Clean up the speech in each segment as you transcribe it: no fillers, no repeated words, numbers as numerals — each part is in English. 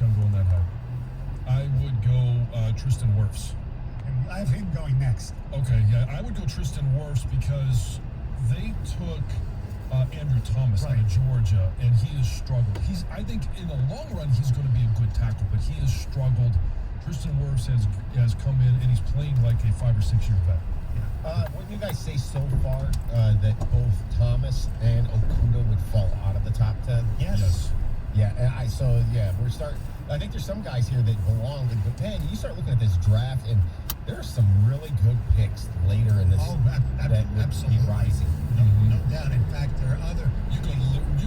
Young going that high. I would go Tristan Wirfs. I have him going next. Okay, yeah, I would go Tristan Wirfs because they took Andrew Thomas out of Georgia, and he has struggled. I think in the long run, he's going to be a good tackle, but he has struggled. Tristan Wirfs has come in, and he's playing like a 5 or 6 year vet. Wouldn't you guys say so far that both Thomas and Okudah would fall out of the top 10? Yes. Yeah, and we're starting. I think there's some guys here that belong, but man, you start looking at this draft, and there are some really good picks later in this that absolutely. be rising. No doubt. In fact, there are other. You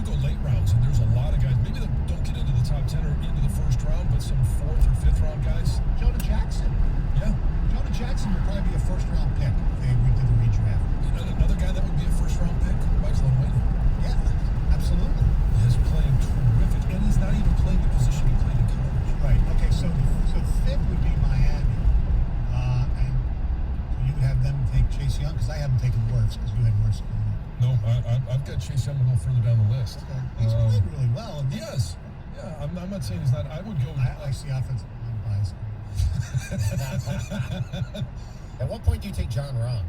go late rounds, and there's a lot of guys. Maybe they don't get into the top 10 or into the first round, but some 4th or 5th round guys. Jonah Jackson. Yeah. Jonah Jackson would probably be a first round pick if we did the redraft. Another guy that would be a first round pick, Michael Wayne. Yeah, absolutely. He's playing terrific, and he's not even playing the position he played in college. Right. Okay. So 5th would be Miami, and so you would have them take Chase Young because I haven't taken Wirfs because you had Wirfs. No, I've got Chase Young a little further down the list. Okay. He's played really well. He has. Yeah, I'm not saying he's not. I would go. I see offensive line bias. At what point do you take John Rahm?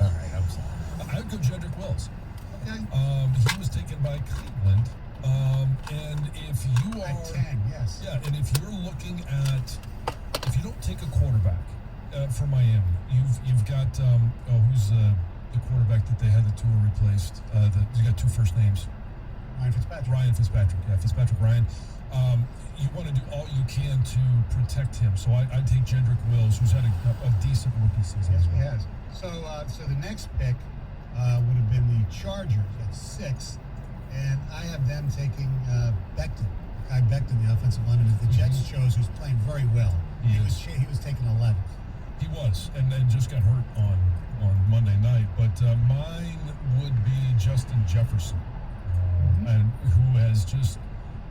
All right, I'm sorry. I would go Jedrick Wills. Okay. He was taken by Cleveland. And if you are at 10, yes. Yeah, and if you're looking at, if you don't take a quarterback for Miami, you've got who's the quarterback that they had the tour replaced? You got 2 first names. Ryan Fitzpatrick. Yeah, Fitzpatrick Ryan. You want to do all you can to protect him. So I'd take Jedrick Wills, who's had a decent rookie season. Yes, he has. So the next pick would have been the Chargers at 6, and I have them taking Becton. Guy Becton, the offensive lineman that the Jets chose, who's playing very well. He was taken 11th. He was, and just got hurt on Monday night. But mine would be Justin Jefferson, and who has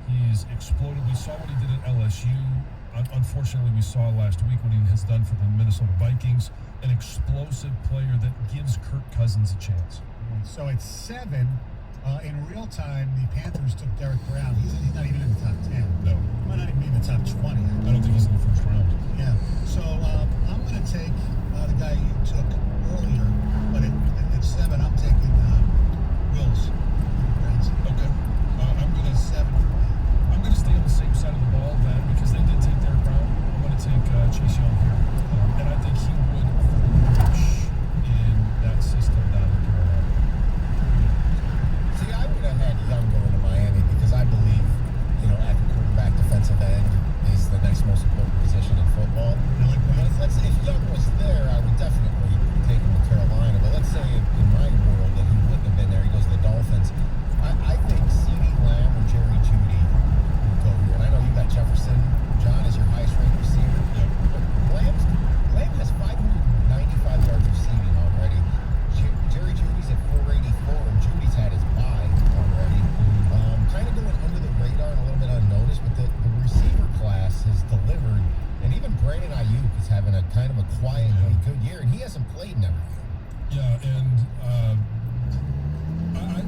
he's exploded. We saw what he did at LSU. Unfortunately, we saw last week what he has done for the Minnesota Vikings. An explosive player that gives Kirk Cousins a chance. So at 7, in real time, the Panthers took Derek Brown. He's not even in the top 10. No. He might not even be in the top 20. I don't think he's in the first round. Yeah. So I'm going to take the guy you took earlier, but at 7, I'm taking Wills. Okay. I'm going to 7 for me. I'm going to stay on the same side of the ball then because they did take Derek Brown. I'm going to take Chase Young here, and I think he would flourish in that system down in Carolina. See, I would have had Young going to Miami because I believe, at the quarterback, defensive end is the next most important position in football. If Young was there, I would definitely take him to Carolina. But let's say in my world that he wouldn't have been there, he goes to the Dolphins. I think CeeDee Lamb or Jerry Jeudy would go here. And I know you got Jefferson, John, as your highest ranked receiver. Yeah. But Lamb has 595 yards receiving already. Jerry Jeudy's at 484, and Judy's had his bye already. Kind of going under the radar and a little bit unnoticed, but the receiver class has delivered. And even Brandon Ayuk is having a kind of a quietly good year, and he hasn't played in every year. Yeah, and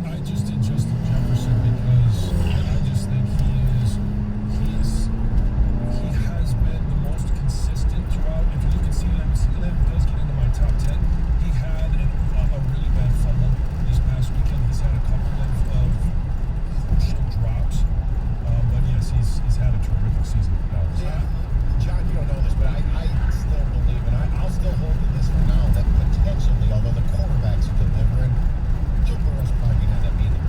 I just did Justin Jefferson because I just think he has been the most consistent throughout. If you look at CeeDee Lamb does get into my top 10. He had a really bad fumble this past weekend. He's had a couple of crucial drops, but yes, he's had a terrific season for Dallas. Yeah, John, you don't know this, but I still believe, and I'll still hold to this for now, that potentially, although the quarterbacks are delivering, Joe Burrow's probably going to end up being the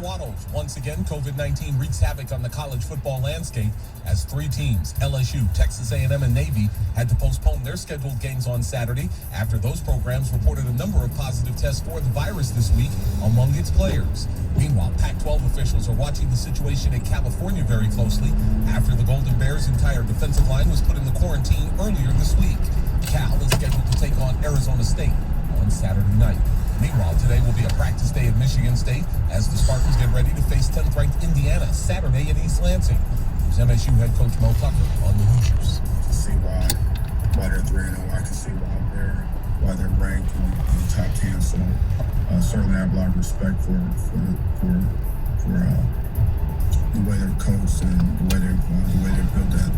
Waddles. Once again, COVID-19 wreaks havoc on the college football landscape as 3 teams, LSU, Texas A&M, and Navy, had to postpone their scheduled games on Saturday after those programs reported a number of positive tests for the virus this week among its players. Meanwhile, Pac-12 officials are watching the situation in California very closely after the Golden Bears' entire defensive line was put in the quarantine earlier this week. Cal is scheduled to take on Arizona State on Saturday night. Meanwhile, today will be a practice day at Michigan State as the Spartans get ready to face 10th-ranked Indiana Saturday in East Lansing. Here's MSU head coach Mel Tucker on the Hoosiers. I see why they're 3-0. I can see why they're ranked in the top 10. So certainly I have a lot of respect for the way they're coached and the way they built that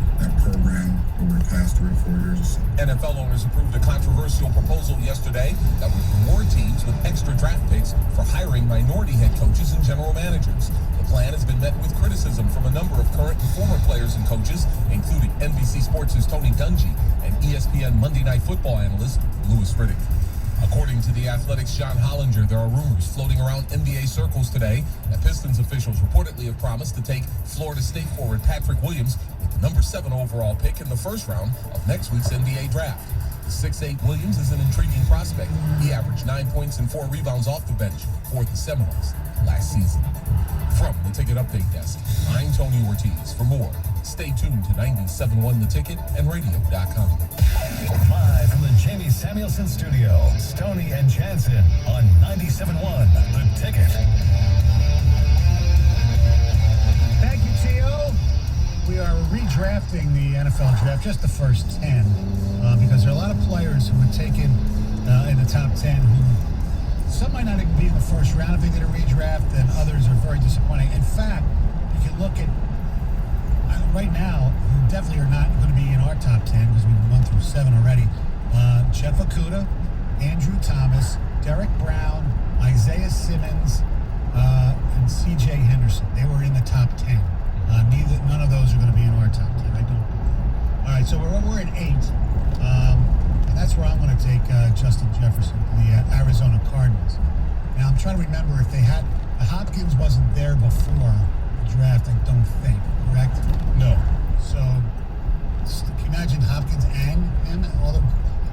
program over the past 3 or 4 years or so. NFL owners approved a controversial proposal yesterday that would reward teams with extra draft picks for hiring minority head coaches and general managers. The plan has been met with criticism from a number of current and former players and coaches, including NBC Sports' Tony Dungy and ESPN Monday Night Football analyst Louis Riddick. According to The Athletic's John Hollinger, there are rumors floating around NBA circles today that Pistons officials reportedly have promised to take Florida State forward Patrick Williams with the number 7 overall pick in the first round of next week's NBA draft. The 6'8" Williams is an intriguing prospect. He averaged 9 points and 4 rebounds off the bench for the Seminoles last season. From the Ticket Update Desk, I'm Tony Ortiz. For more, stay tuned to 97.1 The Ticket and radio.com. Live from the Jamie Samuelson Studio, Stoney and Jansen on 97.1 The Ticket. Thank you, T.O. We are redrafting the NFL draft, just the first 10, because there are a lot of players who were taken in the top 10 who some might not even be in the first round if they did a redraft, and others are very disappointing. In fact, you can look at right now, who definitely are not going to be in our top 10 because we've run through 7 already. Jeff Okudah, Andrew Thomas, Derek Brown, Isaiah Simmons, and C.J. Henderson. They were in the top 10. None of those are going to be in our top 10. I don't. All right, so we're at 8, and that's where I'm going to take Justin Jefferson, the Arizona Cardinals. Now I'm trying to remember if they had Hopkins wasn't there before the draft. I don't think. Correct? No. So, can you imagine Hopkins and him? That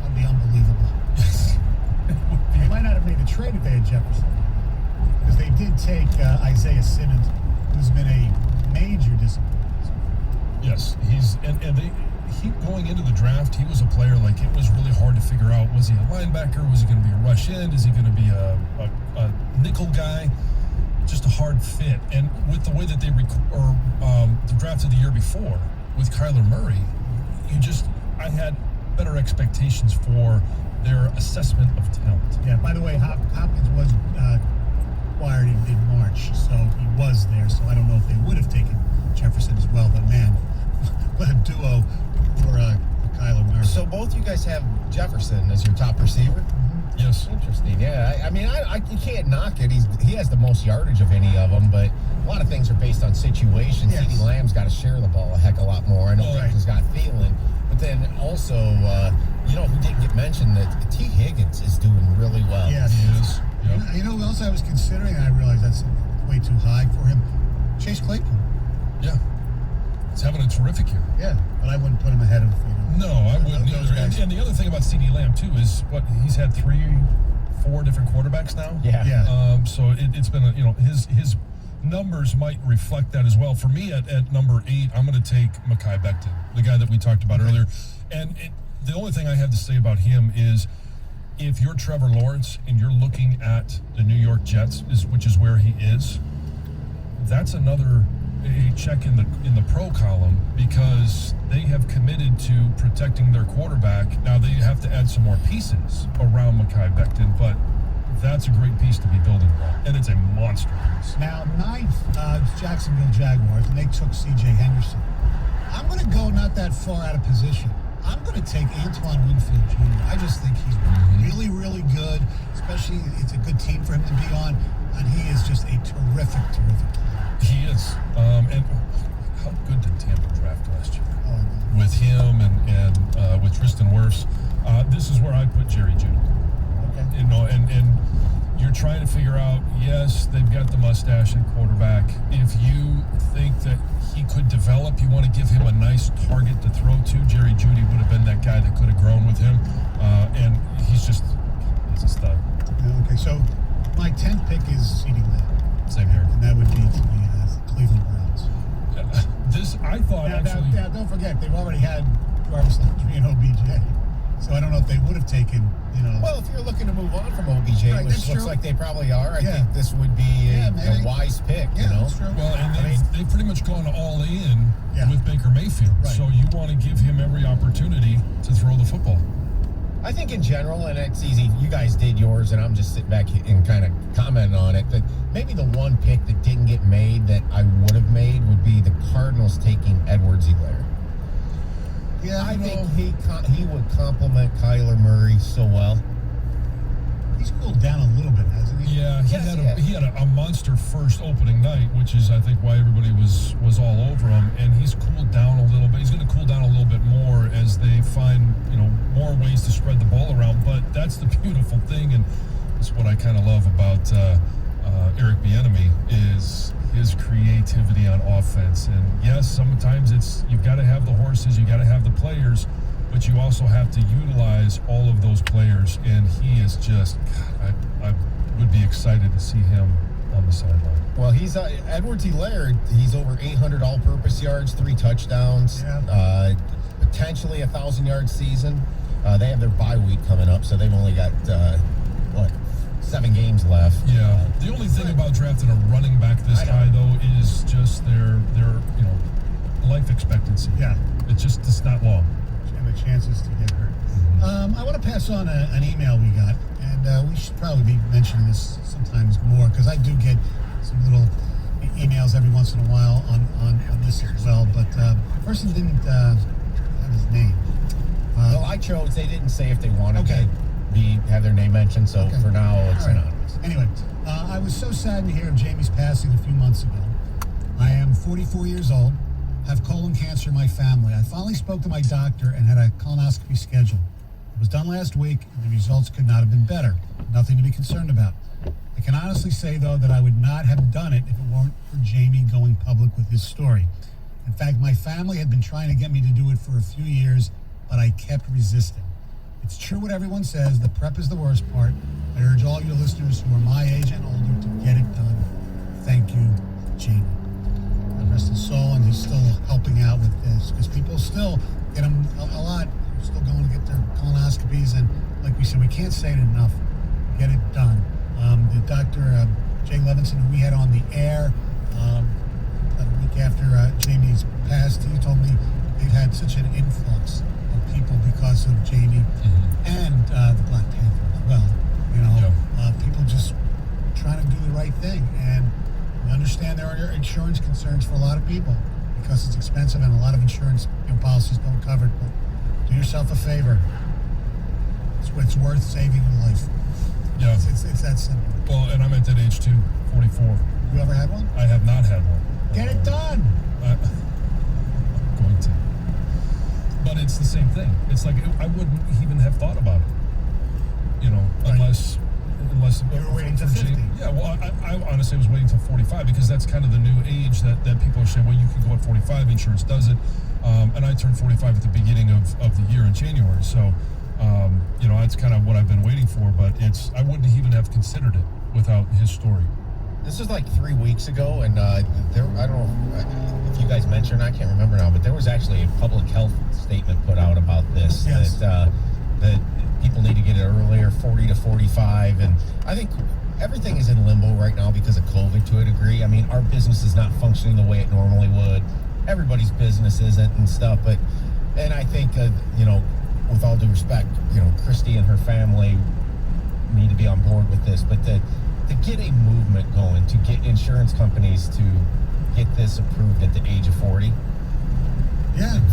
would be unbelievable. They might not have made a trade if they had Jefferson, because they did take Isaiah Simmons, who's been a major disappointment. Yes, he going into the draft, he was a player like it was really hard to figure out, was he a linebacker? Was he going to be a rush end? Is he going to be a nickel guy? Just a hard fit. And with the way that they drafted the year before with Kyler Murray, I had better expectations for their assessment of talent. Yeah, by the way, Hopkins was acquired in March, so he was there. So I don't know if they would have taken Jefferson as well, but man, what a duo for Kyler Murray. So both you guys have Jefferson as your top receiver? Yes. Interesting. Yeah. I mean, you can't knock it. He has the most yardage of any of them, but a lot of things are based on situations. Yes. CeeDee Lamb's got to share the ball a heck of a lot more. I know Right. Baker's got Thielen, but then also, who didn't get mentioned, that T. Higgins is doing really well. Yes. He is. Yep. You know who else I was considering, and I realized that's way too high for him? Chase Claypool. Yeah. He's having a terrific year. Yeah, but I wouldn't put him ahead of, No, I wouldn't those either. guys. And the other thing about CeeDee Lamb, too, is he's had 3-4 different quarterbacks now. Yeah. So it's been, his numbers might reflect that as well. For me, at number 8, I'm going to take Mekhi Becton, the guy that we talked about earlier. And the only thing I have to say about him is, if you're Trevor Lawrence and you're looking at the New York Jets, which is where he is, that's another a check in the pro column, because they have committed to protecting their quarterback. Now they have to add some more pieces around Mekhi Becton, but that's a great piece to be building around, and it's a monster piece. Now, 9th, Jacksonville Jaguars, and they took C.J. Henderson. I'm going to go not that far out of position. I'm going to take Antoine Winfield Jr. I just think he's really, really good, especially it's a good team for him to be on, and he is just a terrific player. He is. And how good did Tampa draft last year? Oh, no. With him and with Tristan Wirfs. This is where I put Jerry Jeudy. Okay. And you're trying to figure out, yes, they've got the mustache and quarterback. If you think that he could develop, you want to give him a nice target to throw to. Jerry Jeudy would have been that guy that could have grown with him. And he's a stud. Okay, so my 10th pick is CeeDee Lamb. Same here. And that would be to me Cleveland Browns. I thought actually... Now, don't forget, they've already had Jarvis Landry and OBJ. So I don't know if they would have taken, Well, if you're looking to move on from OBJ, Right, which that's looks true. like they probably are, I think this would be a wise pick, That's true. Well, and they've pretty much gone all in Yeah. with Baker Mayfield. Right. So you want to give him every opportunity to throw the football. I think in general, and it's easy, you guys did yours, and I'm just sitting back and kind of commenting on it, that maybe the one pick that didn't get made that I would have made would be the Cardinals taking Edwards-Helaire. Yeah, I think he would complement Kyler Murray so well. he's cooled down a little bit, hasn't he? Yeah, he had a monster first opening night, which is I think why everybody was all over him. And he's cooled down a little bit. He's going to cool down a little bit more as they find more ways to spread the ball around. But that's the beautiful thing, and that's what I kind of love about Eric Bieniemy is his creativity on offense. And yes, sometimes you've got to have the horses, you got to have the players, but you also have to utilize all of those players. And he is just, I would be excited to see him on the sideline. Well, he's Edwards-Helaire. He's over 800 all-purpose yards, 3 touchdowns, potentially a 1,000-yard season. They have their bye week coming up, so they've only got 7 games left. Yeah. The only thing about drafting a running back this high, though, is just their life expectancy. Yeah. It's not long. And the chances to get hurt. I want to pass on an email we got, and we should probably be mentioning this sometimes more because I do get some little emails every once in a while on this as well. But the person didn't have his name. Well, I chose. They didn't say if they wanted Okay. to have their name mentioned, so for now it's anonymous. Anyway, I was so sad to hear of Jamie's passing a few months ago. I am 44 years old, have colon cancer in my family. I finally spoke to my doctor and had a colonoscopy scheduled. It was done last week, and the results could not have been better. Nothing to be concerned about. I can honestly say, though, that I would not have done it if it weren't for Jamie going public with his story. In fact, my family had been trying to get me to do it for a few years, but I kept resisting. It's true what everyone says, the prep is the worst part. I urge all your listeners who are my age and older to get it done. Thank you, Jamie. God rest his soul, and he's still helping out with this, because people still get him a lot. They're still going to get their colonoscopies, and like we said, we can't say it enough. Get it done. The Dr. Jay Levinson, who we had on the air about a week after Jamie's passed, he told me they've had such an influx of people because of Jamie and the Black Panther as well. People just trying to do the right thing, and we understand there are insurance concerns for a lot of people because it's expensive and a lot of insurance policies don't cover it. But do yourself a favor. It's worth saving your life. Yeah. It's that simple. Well, and I'm at that age too, 44. You ever had one? I have not had one. Get it done. I'm going to. But it's the same thing. It's like I wouldn't even have thought about it. Unless You were waiting till 50. Yeah, well, I honestly was waiting till 45 because that's kind of the new age that people are saying, well, you can go at 45, insurance does it. And I turned 45 at the beginning of the year in January. So, that's kind of what I've been waiting for. But I wouldn't even have considered it without his story. This was like 3 weeks ago, and I don't know if you guys mentioned, I can't remember now, but there was actually a public health statement put out about this. Yes. That people need to get it earlier, 40 to 45, and I think everything is in limbo right now because of COVID to a degree. I mean, our business is not functioning the way it normally would. Everybody's business isn't and stuff, and I think, with all due respect, Christy and her family need to be on board with this, but to get a movement going, to get insurance companies to get this approved at the age of 40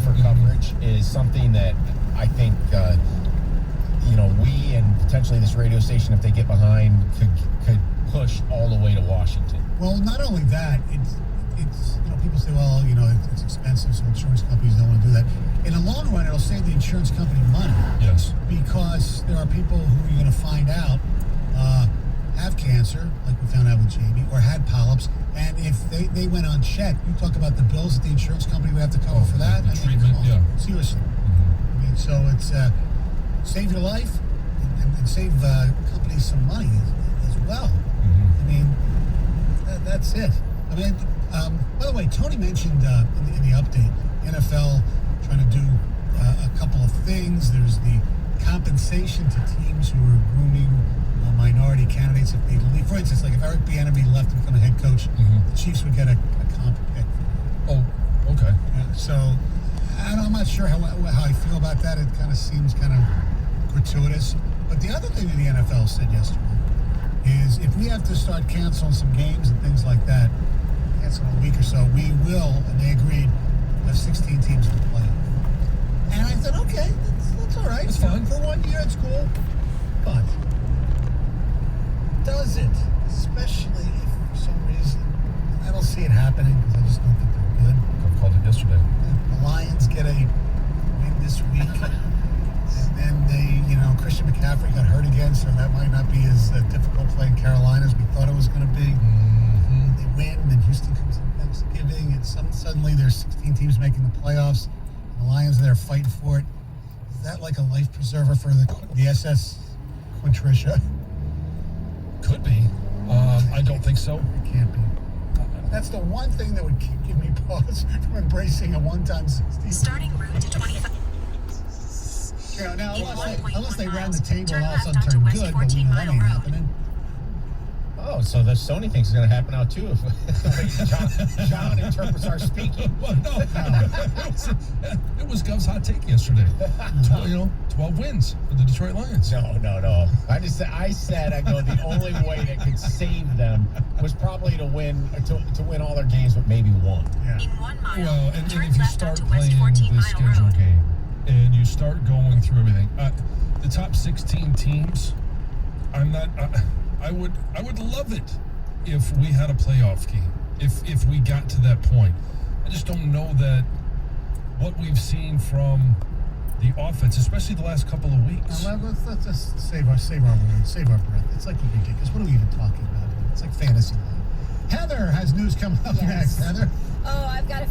for coverage is something that I think, we and potentially this radio station, if they get behind, could push all the way to Washington. Well, not only that, it's people say, well, it's expensive, so insurance companies don't want to do that. In the long run, it'll save the insurance company money. Yes. Because there are people who you're going to find out have cancer, like we found out with Jamie, or had polyps, and if they went unchecked, you talk about the bills that the insurance company would have to cover for that. The treatment, come on, yeah. seriously. I mean, so it's save your life and save companies some money as well. I mean, that's it. I mean, by the way, Tony mentioned in the update, NFL trying to do a couple of things. There's the compensation to teams who are grooming minority candidates if they leave. For instance, like if Eric Bieniemy left to become a head coach, the Chiefs would get a comp pick. Oh, okay. Yeah, so I'm not sure how I feel about that. It kind of seems kind of gratuitous. But the other thing that the NFL said yesterday is if we have to start canceling some games and things like that, cancel in a week or so, we will, and they agreed, have 16 teams in the playoff. And I said, okay, that's all right. It's fine. For 1 year, it's cool. But does it, especially if for some reason, I don't see it happening because I just don't think they're good. I called it yesterday. The Lions get a win this week. And then Christian McCaffrey got hurt again, so that might not be as difficult playing Carolina as we thought it was going to be. They win, then Houston comes in Thanksgiving, and suddenly there's 16 teams making the playoffs. And the Lions are there fighting for it. Is that like a life preserver for the SS Quintricia? Could be. I don't think so. It can't be. That's the one thing that would give me pause from embracing a one-time 60. Starting route to 25. Now, unless they ran the miles, table turn and all of a left sudden onto turn West good, but we 14 know that Mile ain't Road. happening. Oh, so the Sony thing's going to happen now too if John interprets our speaking. Well, no. It was Gov's hot take yesterday. 12 wins for the Detroit Lions. No. I said the only way that could save them was probably to win all their games, but maybe one. Yeah. In 1 mile, Well, and turn if you left start onto West playing 14 this Mile schedule Road. game and you start going through everything, the top 16 teams, I would love it if we had a playoff game, if we got to that point. I just don't know that what we've seen from the offense, especially the last couple of weeks. Now, let's just save our words, save our breath. It's like ridiculous. What are we even talking about? It's like fantasy land. Heather has news coming up next. Heather? Oh, I've got a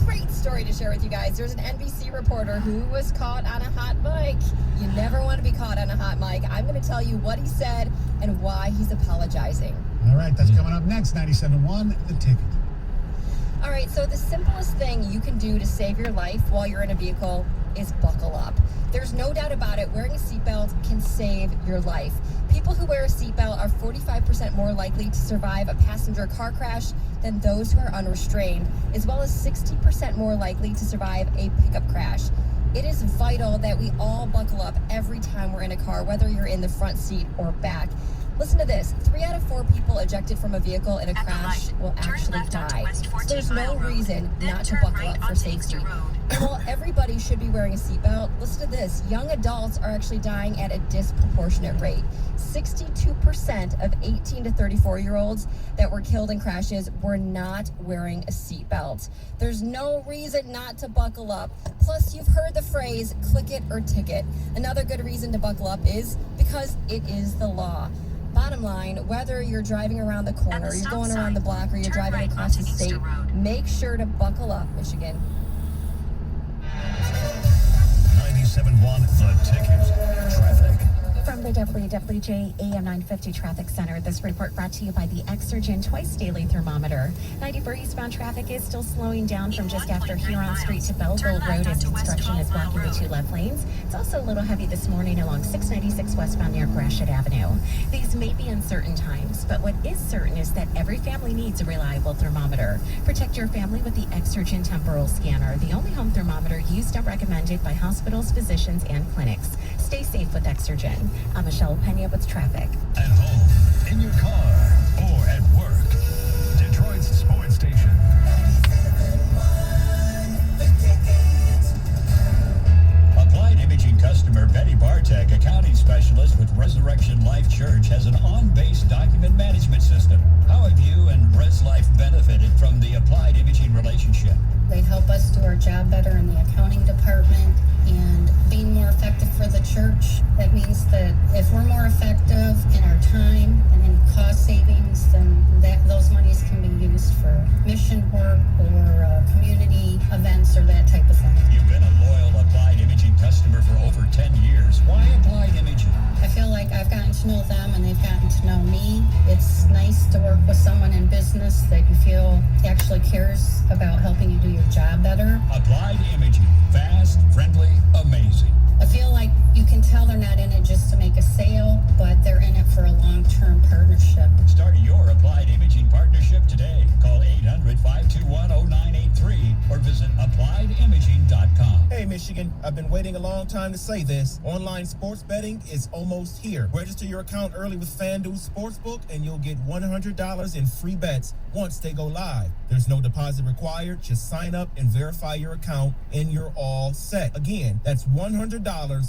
great story to share with you guys. There's an NBC reporter who was caught on a hot mic. You never want to be caught on a hot mic. I'm going to tell you what he said and why he's apologizing. All right, that's coming up next. 97.1, The Ticket. All right, so the simplest thing you can do to save your life while you're in a vehicle is buckle up. There's no doubt about it. Wearing a seatbelt can save your life. People who wear a seatbelt are 45% more likely to survive a passenger car crash than those who are unrestrained, as well as 60% more likely to survive a pickup crash. It is vital that we all buckle up every time we're in a car, whether you're in the front seat or back. Listen to this. 3 out of 4 people ejected from a vehicle in a crash will actually die. So there's no reason not to buckle up for safety. And while everybody should be wearing a seatbelt, listen to this. Young adults are actually dying at a disproportionate rate. 62% of 18 to 34-year-olds that were killed in crashes were not wearing a seatbelt. There's no reason not to buckle up. Plus, you've heard the phrase, click it or ticket. Another good reason to buckle up is because it is the law. Bottom line, whether you're driving around the corner, you're going around the block, or you're driving across the state, make sure to buckle up, Michigan. 97.1 The Ticket. Traffic. From the WWJ AM 950 Traffic Center, this report brought to you by the Exergen Twice Daily Thermometer. 94 eastbound traffic is still slowing down from just after Huron Street to Belleville Road as construction is blocking the 2 left lanes. It's also a little heavy this morning along 696 westbound near Gratiot Avenue. These may be uncertain times, but what is certain is that every family needs a reliable thermometer. Protect your family with the Exergen Temporal Scanner, the only home thermometer used and recommended by hospitals, physicians, and clinics. Stay safe with Exergen. I'm Michelle Pena with traffic. At home, in your car, or at work. Detroit's sports station. Applied Imaging customer Betty Bartek, accounting specialist with Resurrection Life Church, has an on-base document management system. How have you and Res Life benefited from the Applied Imaging relationship? They help us do our job better in the accounting department and being more effective for the church. That means that if we're more effective in our time and in cost savings, then those monies can be used for mission work or community events or that type of thing. You've been a loyal Applied Imaging customer for over 10 years. Why Applied Imaging? I feel like I've gotten to know them and they've gotten to know me. It's nice to work with someone in business that you feel actually cares about helping you do your job better. Applied Imaging. Fast, friendly, amazing. I feel like you can tell they're not in it just to make a sale, but they're in it for a long-term partnership. Start your Applied Imaging partnership today. Call 800-521-0983 or visit appliedimaging.com. Hey, Michigan, I've been waiting a long time to say this. Online sports betting is almost here. Register your account early with FanDuel Sportsbook and you'll get $100 in free bets once they go live. There's no deposit required. Just sign up and verify your account and you're all set. Again, that's $100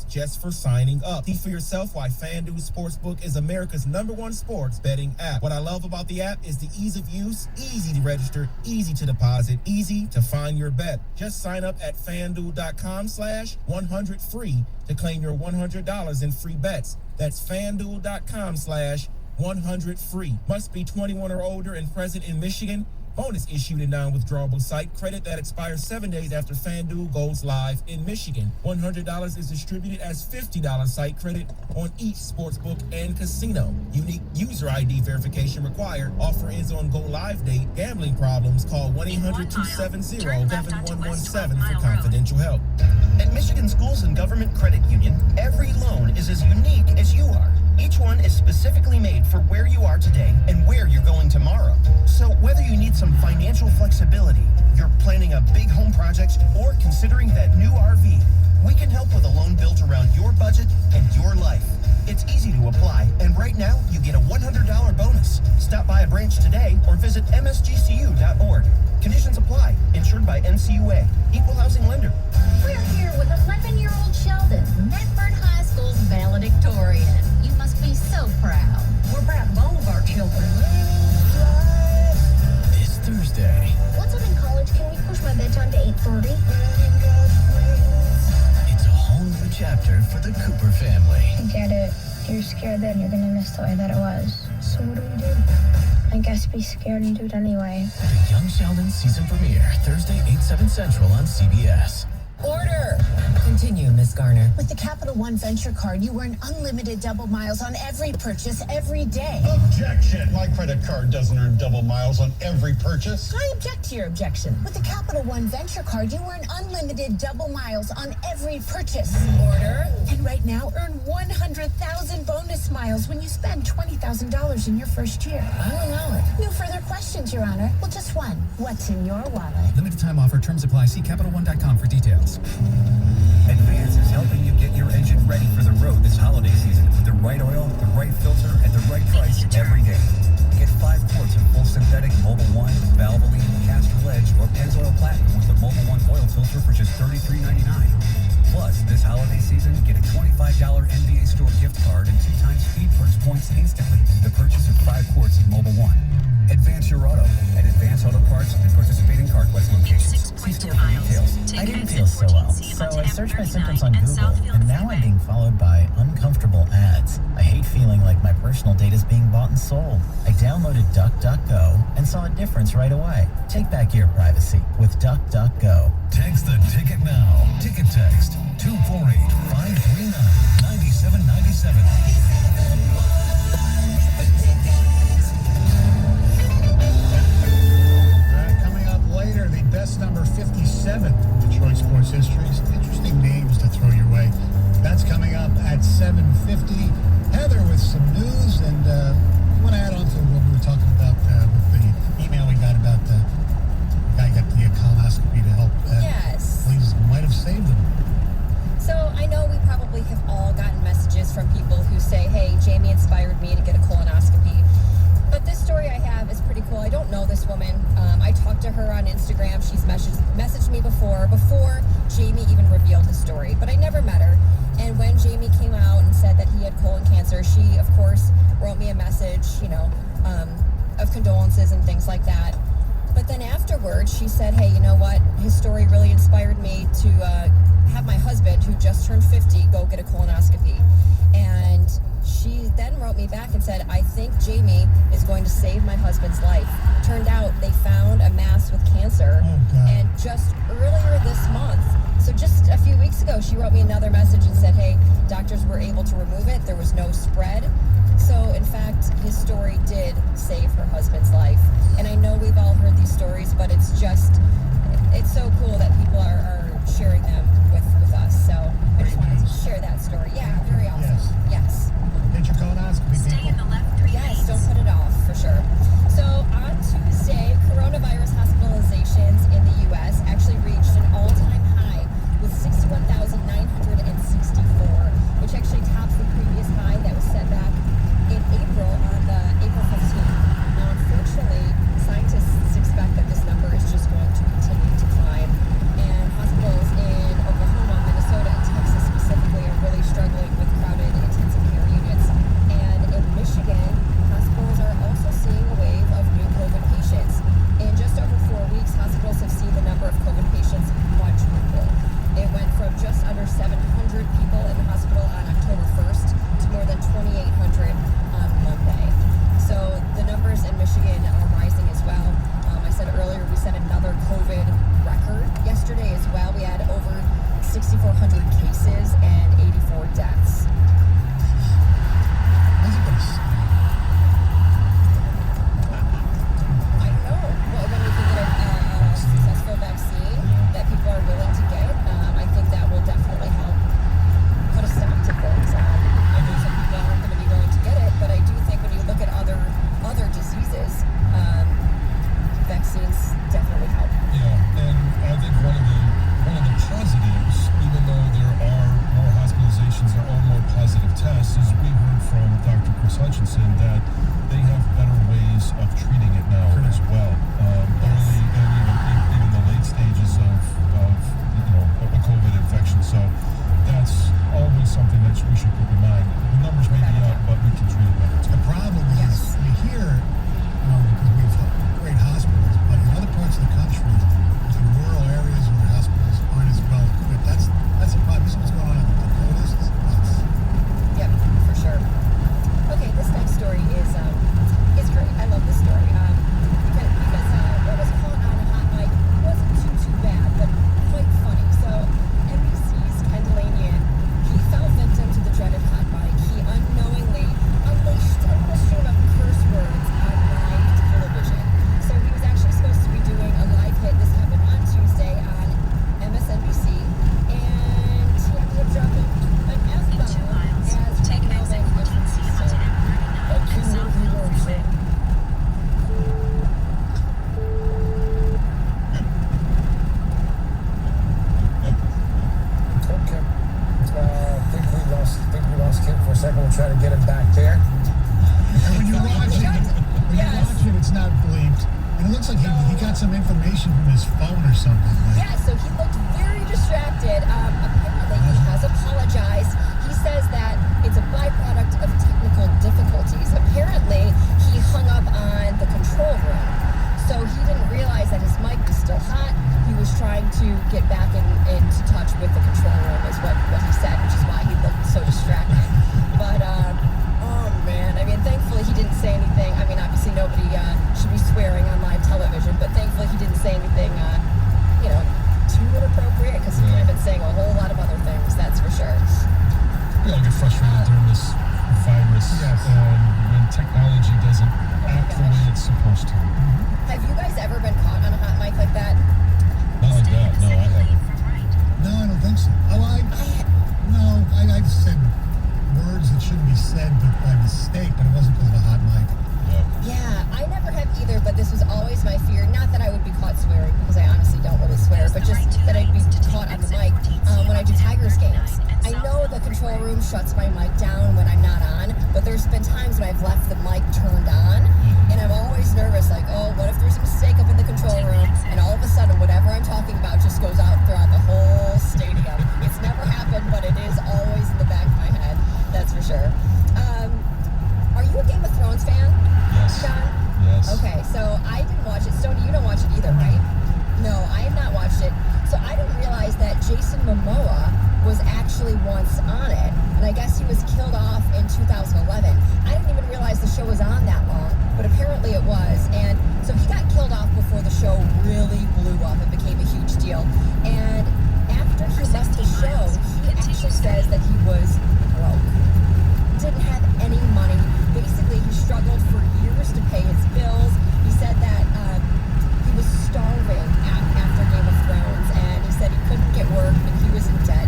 just for signing up. See for yourself why FanDuel Sportsbook is America's #1 sports betting app. What I love about the app is the ease of use, easy to register, easy to deposit, easy to find your bet. Just sign up at FanDuel.com/100free to claim your $100 in free bets. That's FanDuel.com/100free. Must be 21 or older and present in Michigan. Bonus issued in non-withdrawable site credit that expires 7 days after FanDuel goes live in Michigan. $100 is distributed as $50 site credit on each sportsbook and casino. Unique user ID verification required. Offer ends on go live date. Gambling problems, call 1-800-270-7117 for confidential help. At Michigan Schools and Government Credit Union, every loan is as unique as you are. Each one is specifically made for where you are today and where you're going tomorrow. So whether you need some financial flexibility, you're planning a big home project, or considering that new RV, we can help with a loan built around your budget and your life. It's easy to apply, and right now you get a $100 bonus. Stop by a branch today or visit msgcu.org. Conditions apply. Insured by NCUA. Equal housing lender. We're here with 11-year-old Sheldon, Medford High School's valedictorian. You must be so proud. We're proud of all of our children. This Thursday. Once I'm in college, can we push my bedtime to 8:30? It's a whole new chapter for the Cooper family. I get it. You're scared that you're gonna miss the way that it was. So what do? I guess be scared and do it anyway. The Young Sheldon season premiere, Thursday, 8/7 Central on CBS. Order! Continue, Ms. Garner. With the Capital One Venture Card, you earn unlimited double miles on every purchase every day. Objection! My credit card doesn't earn double miles on every purchase. I object to your objection. With the Capital One Venture Card, you earn unlimited double miles on every purchase. Order! And right now, earn 100,000 bonus miles when you spend $20,000 in your first year. I don't know it. No further questions, Your Honor. Well, just one. What's in your wallet? Limited time offer. Terms apply. See CapitalOne.com for details. Advance is helping you get your engine ready for the road this holiday season with the right oil, the right filter, and the right price every day. Get 5 quarts of full synthetic Mobil 1, Valvoline, Castrol Edge, or Pennzoil Platinum with the Mobil 1 oil filter for just $33.99. Plus, this holiday season, get a $25 NBA store gift card and 2 times Speed Perks points instantly with the purchase of 5 quarts of Mobil 1. Advance your auto at Advance Auto Parts and participating CarQuest locations. See store for details. I didn't feel so well, so I searched my symptoms on Google, and now I'm being followed by uncomfortable ads. I hate feeling like my personal data is being bought and sold. I downloaded DuckDuckGo and saw a difference right away. Take back your privacy with DuckDuckGo. Text the ticket now. Ticket text 248-539-9797. Coming up later, the best number 57 in Detroit sports history. Some interesting names to throw your way. That's coming up at 7:50. Heather with some news, and you want to add on to what we were talking about with the email we got about the guy got the colonoscopy to help. Yes. Things might have saved him. So I know we probably have all gotten messages from people who say, hey, Jamie inspired me to get a colonoscopy. But this story I have is pretty cool. I don't know this woman. I talked to her on Instagram. She's messaged me before Jamie even revealed the story. But I never met her. And when Jamie came out and said that he had colon cancer, she, of course, wrote me a message, condolences and things like that. But then afterwards, she said, hey, you know what? His story really inspired me to have my husband, who just turned 50, go get a colonoscopy. And she then wrote me back and said, I think Jamie is going to save my husband's life. Turned out they found a mass with cancer. And just earlier this month, so just a few weeks ago, she wrote me another message and said, hey, doctors were able to remove it. There was no spread. So, in fact, his story did save her husband's life. And I know we've all heard these stories, but it's so cool that people are sharing them with us. So I just wanted to share that story. Yeah, very awesome. Yes. Get your colonoscopy. Stay in the left 3 lanes. Yes, don't put it off, for sure. So on Tuesday, coronavirus hospitalizations in the U.S. actually reached an all-time high with 61,964, which actually tops the previous high that was set back in April on April 15th. Now, unfortunately, scientists expect that this number is just going to continue to climb, and hospitals in Oklahoma, Minnesota, and Texas specifically are really struggling with crowded intensive care units. And in Michigan, hospitals are also seeing a wave of new COVID patients. In just over 4 weeks, hospitals have seen the number of COVID patients quadruple. It went from just under 700 people in the hospital on October 1st to more than 2,800 on Monday. So the numbers in Michigan are rising as well. I said earlier we set another COVID record yesterday as well. We had over 6,400 cases and 84 deaths. I don't know. Well, when we can get a successful vaccine that people are willing to get, I think that will definitely help put a stop to things. I know some people aren't going to be willing to get it, but I do think when you look at other diseases, vaccines definitely help. Yeah, and I think one of the positives, even though there are more hospitalizations, there are more positive tests, is we heard from Dr. Chris Hutchinson that they have better ways of treating it now as well. Early and even the late stages of a COVID infection. So that's always something that we should keep in mind. The numbers may be up, but we can treat it better. The problem is you hear, because we have great hospitals, but in other parts of the country, in rural areas where hospitals aren't as well equipped, that's a problem. This is what's going on in the Dakotas. Yep, for sure. Okay, this next story is great. I love this story because what was caught on a hot mic wasn't too bad, but quite funny. So NBC's Ken Delanian, he fell victim to the dreaded hot mic. He unknowingly unleashed a stream of curse words on live television. So he was actually supposed to be doing a live hit. This happened on Tuesday on MSNBC, and he ended up dropping an F-bomb as take exit 14C onto M39 and Southfield Freeway. Okay. Think we lost Kim for a second. We'll try to get him back there. And when you watch it, it's not bleeped. And it looks like he got some information from his phone or something. Yeah, so he looked very distracted. Apparently, he has apologized. He says that it's a byproduct of technical difficulties. Apparently, he hung up on the control room. So he didn't realize that his mic was still hot. He was trying to get back into touch with the control room, is what he said, which is why he looked so distracted. But, oh man, I mean, thankfully he didn't say anything. I mean, obviously nobody should be swearing on live television, but thankfully he didn't say anything, too inappropriate, because he could have been saying a whole lot of other things, that's for sure. We all get frustrated during this virus, and when technology doesn't act the way it's supposed to. Have you guys ever been caught on a hot mic like that? Not like that, no, I haven't. No, I don't think so. I said words that shouldn't be said by mistake, but it wasn't because of a hot mic. Yeah, I never have either, but this was always my fear. Not that I would be caught swearing, because I honestly don't really swear, but just that I'd be caught on the mic when I do Tigers games. I know the control room shuts my mic down when I'm not on, but there's been times when I've left the mic turned on, and I'm always nervous, like, oh, what if there's a mistake up in the control room, and all of a sudden, whatever I'm talking about just goes out throughout the whole stadium. It's never happened, but it is always in the back of my head, that's for sure. Are you a Game of Thrones fan? Yes. John? Yes. Okay, I didn't watch it. Stoney, you don't watch it either, right? No, I have not watched it. So I didn't realize that Jason Momoa was actually once on it. And I guess he was killed off in 2011. I didn't even realize the show was on that long, but apparently it was. And so he got killed off before the show really blew up and became a huge deal. And after he left the show, he actually says that he was broke. Didn't have any money. Basically, he struggled for years to pay his bills. He said that he was starving after Game of Thrones, and he said he couldn't get work and he was in debt.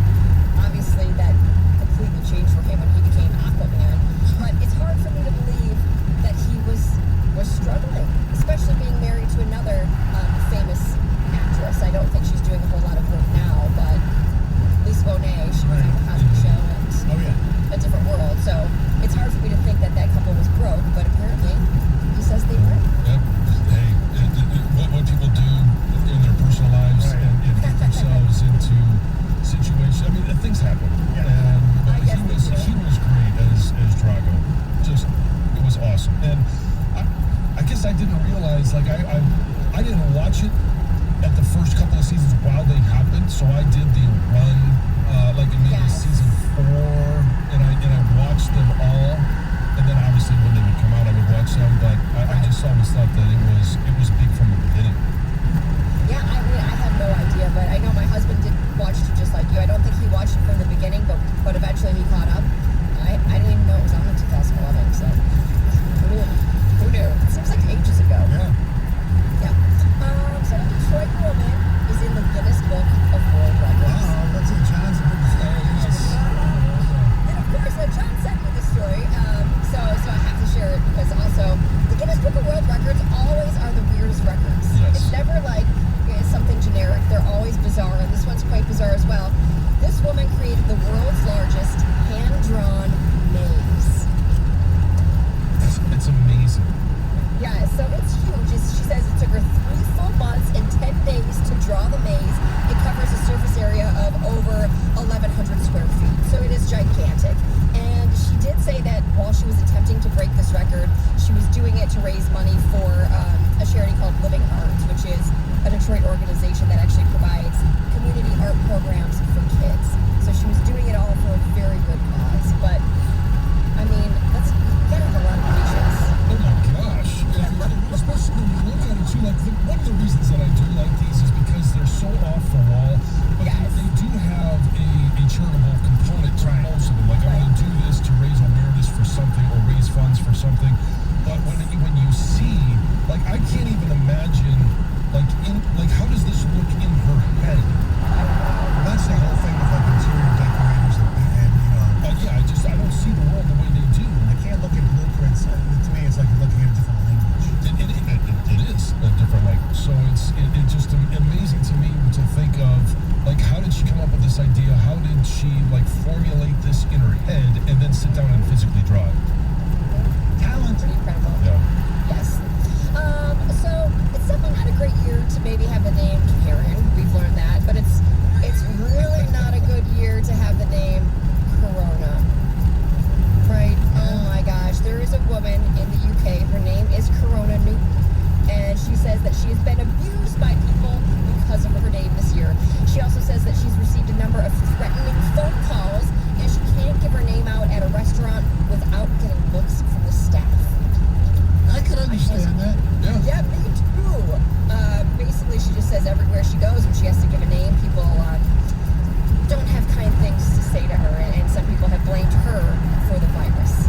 Obviously, that completely changed for him when he became Aquaman. But it's hard for me to believe that he was struggling, especially being married to another famous actress. I don't think she's doing a whole lot of work now, but Lisa Bonet, she was on the Cosby Show and A Different World. So it's hard for me to think that that couple was broke, but apparently he says they were. Yep. Hey, what people do in their personal lives and get themselves into situations. I mean, things happen. But he was great as Drago. Just, it was awesome. And I guess I didn't realize, like, I didn't watch it at the first couple of seasons while they happened, so I did the run, like in maybe season 4, and I watched them all, and then obviously when they would come out, I would watch them, but I just always thought that it was big from the beginning. Yeah, I mean, I have no idea, but I know my husband did watch it just like you. I don't think he watched it from the beginning, but eventually he caught up. I didn't even know it was on in 2011, so who knew? It seems like ages ago. Yeah. So a Detroit woman is in the Guinness Book of World Records. Wow, that's in John's book. And of course, John sent me the story, so I have to share it because also the Guinness Book of World Records always are the weirdest records. Yes. It's never like something generic. They're always bizarre, and this one's quite bizarre as well. This woman created the world's largest hand-drawn maze. It's amazing. Yeah, so it's huge. She says it took her 3 full months and 10 days to draw the maze. It covers a surface area of over 1,100 square feet, so it is gigantic. And she did say that while she was attempting to break this record, she was doing it to raise money for a charity called Living Arts, which is a Detroit organization that actually provides community art programs for kids. So she was doing it all for a very good cause. But, I mean, you gotta have a lot of patience. Oh my gosh. Especially when you look at it too, like one of the reasons that I do like these is because they're so off the wall, but they do have a charitable component to most of them. Like, I'm going to do this to raise awareness for something or raise funds for something. But when you see, like, I can't even imagine, like how does this look in her head? Well, that's the whole thing with like interior decorators and I don't see the world the way they do. I can't look at blueprints. To me, it's like looking at a different language. It is a different language. So it's just amazing to me to think of, like, how did she come up with this idea? How did she, like, formulate this in her head and then sit down and physically draw it? Talent. Pretty incredible. Yeah. Yes. So it's definitely not a great year to maybe have the name Karen. We've learned that, but it's really not a good year to have the name Corona. Right? Oh my gosh. There is a woman in the UK. Her name is Corona Newton. And she says that she has been abused by people because of her name this year. She also says that she's received a number of threatening phone calls, and she can't give her name out at a restaurant without getting looks from the staff. I can understand that. Yeah, me too. Basically, she just says everywhere she goes, when she has to give a name, people don't have kind things to say to her, and some people have blamed her for the virus.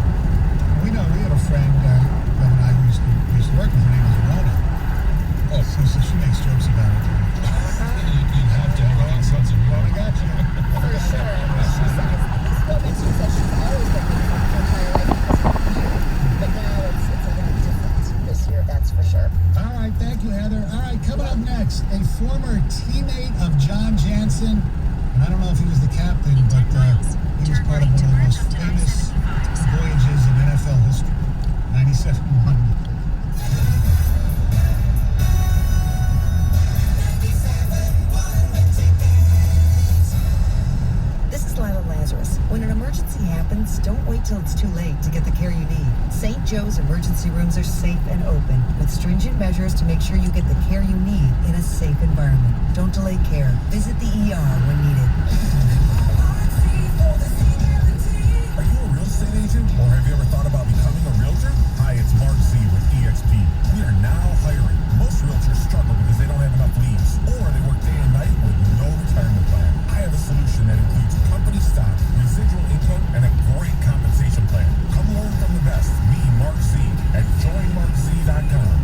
We had a friend, Bev and I, who used to work with. Her name was Rona. Oh, so she makes jokes about it. You'd have to have a sense of humor. I got you. For sure. She says, this woman, she says she's always been making fun of her entire life because of her year, but now it's a little different this year, that's for sure. All right, thank you, Heather. All right, coming up next, a former teammate of John Jansen. And I don't know if he was the captain, but he was part of one of the most famous voyages in NFL history. 97-1. This is Lila Lazarus. When an emergency happens, don't wait till it's too late to get the care you need. St. Joe's emergency rooms are safe and open, with stringent measures to make sure you get the care you need in a safe environment. Don't delay care. Visit the ER when needed. Are you a real estate agent, or have you ever thought about becoming a realtor? Hi, it's Mark Z with EXP. We are now hiring. Most realtors struggle because they don't have enough leads, or they work day and night with no retirement plan. I have a solution that includes company stock, residual income, and a great compensation plan. Come learn from the best. Me, Mark Z, at joinmarkz.com.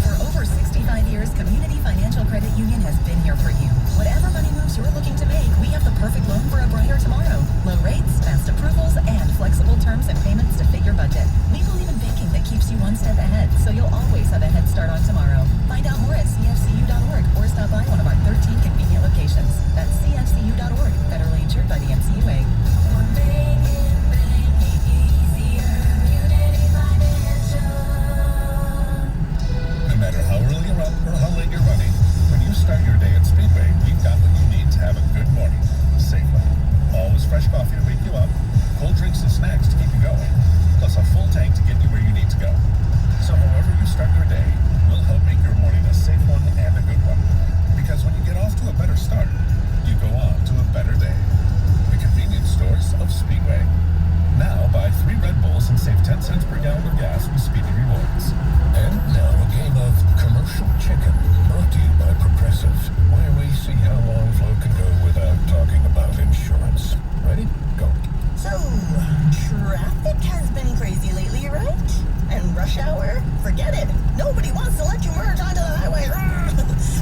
For over 65 years, Community Financial Credit Union has been here for you. Whatever money moves you're looking to make, we have the perfect loan for a brighter tomorrow. Low rates, fast approvals, and flexible terms and payments to fit your budget. We believe in banking that keeps you one step ahead, so you'll always have a head start on tomorrow. Find out more at cfcu.org or stop by one of our 13 convenient locations. That's cfcu.org, federally insured by the NCUA. No matter how early you're up or how late you're running, when you start your day at Speedway, we've got what you need to have a good morning. Safely. Always fresh coffee to wake you up, cold drinks and snacks to keep you going, plus a full tank to get you where you need to go. So however you start your day, we'll help make your morning a safe one and a good one. Because when you get off to a better start, you go on to a better day. The convenience stores of Speedway. Now buy 3 Red Bulls and save 10 cents per gallon of gas with Speedy Rewards. And now a game of commercial chicken, brought to you by Progressive, where we see how long Flo can go without talking about insurance. Ready? Go. So, traffic has been crazy lately, right? And rush hour? Forget it. Nobody wants to let you merge onto the highway.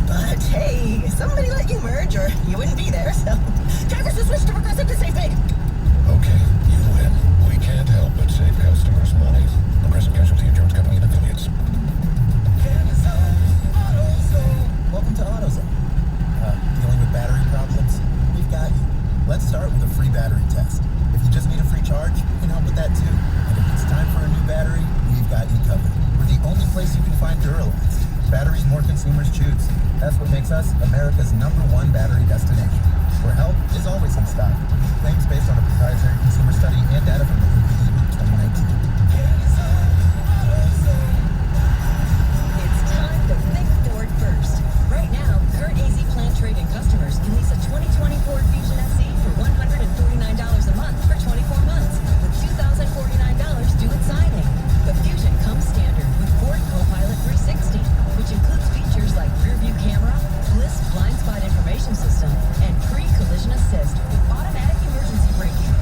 But hey, somebody let you merge or you wouldn't be there, so drivers will switch to Progressive to save big. Okay, you win. We can't help but save customers money. Progressive Casualty Insurance Company and affiliates. Welcome to AutoZone. Dealing with battery problems? We've got you. Let's start with a free battery test. If you just need a free charge, we can help with that too. And if it's time for a new battery, we've got you covered. We're the only place you can find Duralast. Batteries more consumers choose. That's what makes us America's #1 battery destination, where help is always in stock. Claims based on a proprietary consumer study and data from the NPD in 2019. It's time to think Ford first. Right now, current AZ Plan trade-in customers can lease a 2020 Ford Fusion SE for $149 a month for 24 months, with $2,049 due at signing. The Fusion comes standard with Ford Copilot 360, which includes features like rear-view camera, Bliss blind spot information system, and pre-collision assist with automatic emergency braking.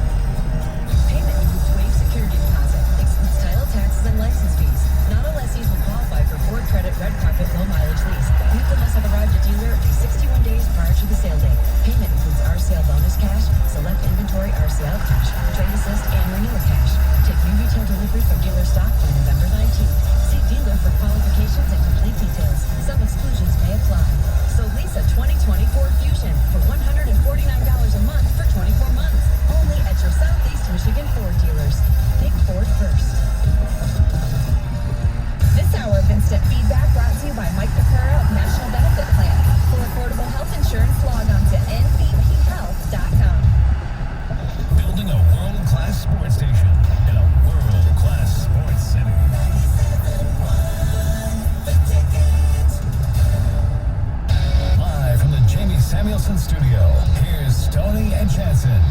Payment includes waived security deposit, excludes title taxes and license fees. Not all lessees will qualify for Ford Credit Red Carpet Low Mileage Lease. Vehicle must have arrived at dealer at least 61 days prior to the sale date. Payment includes RCL bonus cash, select inventory RCL cash, trade assist, and renewal cash. Take new retail delivery from dealer stock by November 19th. See dealer for qualifications and complete details. Some exclusions may apply. So lease a 2020 Ford Fusion for $149 a month for 24 months. Only at your Southeast Michigan Ford dealers. Think Ford first. This hour of Instant Feedback brought to you by Mike Pecora of National Benefit Plan. For affordable health insurance, log on to nbphealth.com. Building a world-class sports station in a world-class sports city. Live from the Jamie Samuelson studio, here's Tony and Jansen.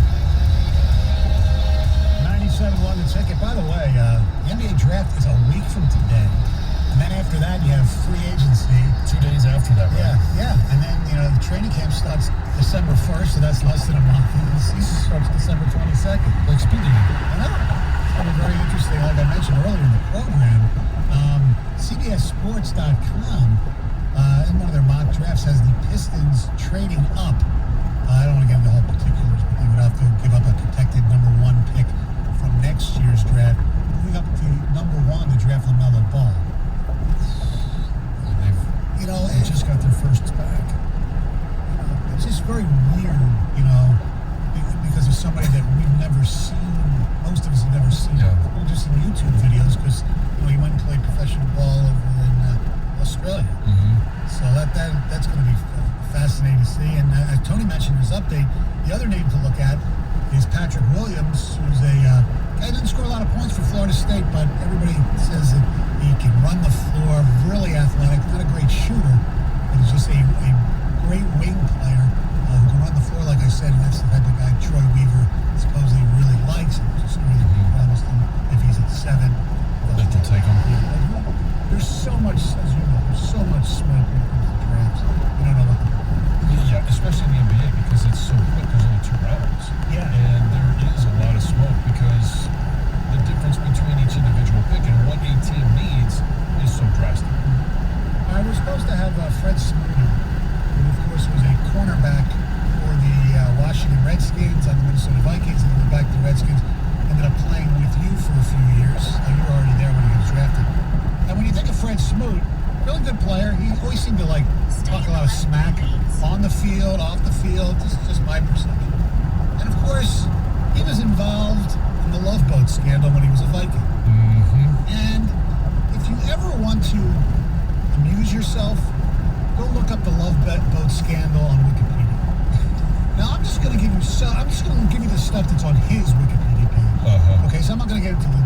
97.1 The Ticket. By the way, the NBA draft is a week from today. And then after that, you have free agency. 2 days after that, right? Yeah. And then, the training camp starts December 1st, so that's less than a month. And the season starts December 22nd. Like speeding. I know. It's going to be very interesting. Like I mentioned earlier in the program, CBSSports.com, in one of their mock drafts, has the Pistons trading up. I don't want to get into the whole particulars, but they would have to give up a protected #1 pick from next year's draft, moving up to #1 to draft LaMelo Ball. They just got their first back. It's just very weird, because of somebody that we've never seen. Most of us have never seen. Yeah. We've just seen YouTube videos because, he went and played professional ball over in Australia. So that's going to be fascinating to see. And as Tony mentioned in his update, the other name to look at is Patrick Williams, who's a guy didn't score a lot of points for Florida State, but everybody says that he can run the floor, really athletic, not a great shooter, but he's just a great wing player who can run the floor, like I said, and that's the type of guy Troy Weaver supposedly really likes. And just really promised him if he's at 7. They can take him. There's so much, as you know, there's so much smoke when it comes to drafts. You don't know what to do. Yeah, especially in the NBA because it's so quick. There's only 2 rounds. Yeah. And there is a lot of smoke because the difference between each individual pick and what a team needs is so drastic. We're supposed to have Fred Smoot, who of course was a cornerback for the Washington Redskins on the Minnesota Vikings, and then went back to the Redskins. Ended up playing with you for a few years. You were already there when he was drafted. And when you think of Fred Smoot, really good player. He always seemed to talk a lot of smack on the field, off the field. Just my perception. And of course, he was involved in the Love Boat scandal when he was a Viking. And if you ever want to amuse yourself, go look up the Love Boat scandal on Wikipedia. Now I'm just going to give you the stuff that's on his Wikipedia page. Okay, so I'm not going to get into the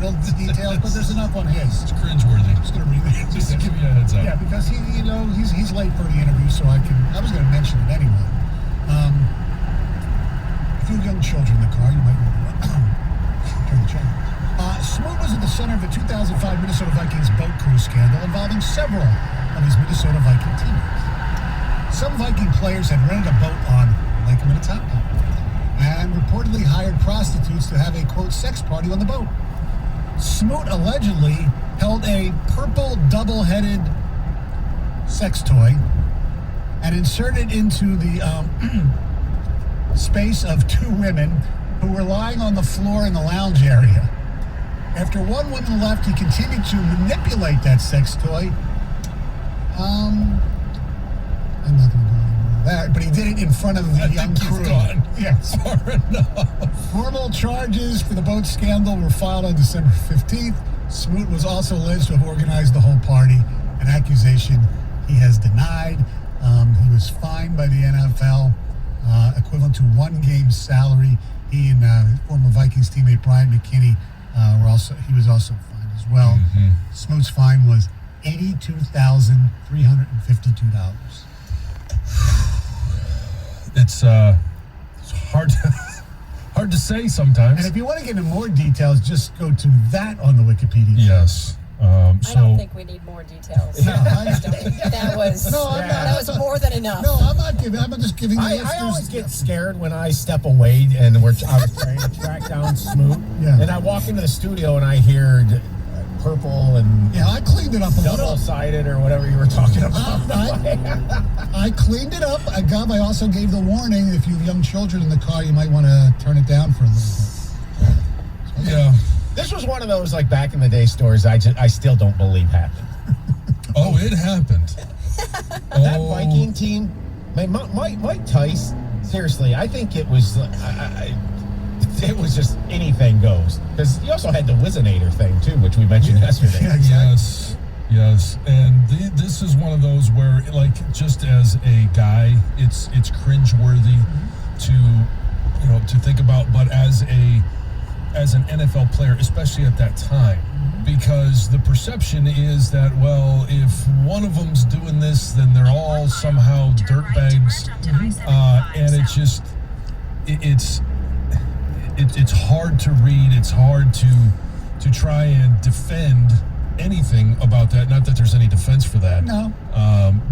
real details, but there's enough on his. It's cringeworthy. I'm just going to read it. Just to give you a heads up. Yeah, because he's late for the interview, so I was going to mention it anyway. If you have young children in the car, you might want to turn the channel. Smoot was at the center of the 2005 Minnesota Vikings boat cruise scandal involving several of his Minnesota Viking teammates. Some Viking players had rented a boat on Lake Minnetonka and reportedly hired prostitutes to have a, quote, sex party on the boat. Smoot allegedly held a purple double-headed sex toy and inserted into the space of 2 women who were lying on the floor in the lounge area. After one woman left, he continued to manipulate that sex toy. I'm not going to go into that, but he did it in front of the young crew. Yes. Far enough. Formal charges for the boat scandal were filed on December 15th. Smoot was also alleged to have organized the whole party, an accusation he has denied. He was fined by the NFL, equivalent to 1 game's salary. He and former Vikings teammate Brian McKinney he was also fined as well. Smoot's fine was $82,352. It's hard to say sometimes. And if you want to get into more details, just go to that on the Wikipedia. Yes. I don't think we need more details. No, that was more than enough. No, I'm not giving. I'm just giving. I always get scared when I step away and I was trying to track down Smoot. Yeah. And I walk into the studio and I hear purple and I cleaned it up a little. Double-sided or whatever you were talking about. I cleaned it up. I also gave the warning: if you have young children in the car, you might want to turn it down for a little bit. Yeah. This was one of those back in the day stories I still don't believe happened. Oh, it happened. That Viking team, Mike Tice. Seriously, I think it was. It was just anything goes. Because he also had the Wizinator thing too, which we mentioned yesterday. Yeah, exactly. Yes, and this is one of those where, just as a guy, it's cringeworthy to think about, but as an NFL player, especially at that time, because the perception is that, well, if one of them's doing this, then they're all somehow dirtbags, and it's hard to read. It's hard to try and defend anything about that. Not that there's any defense for that. No.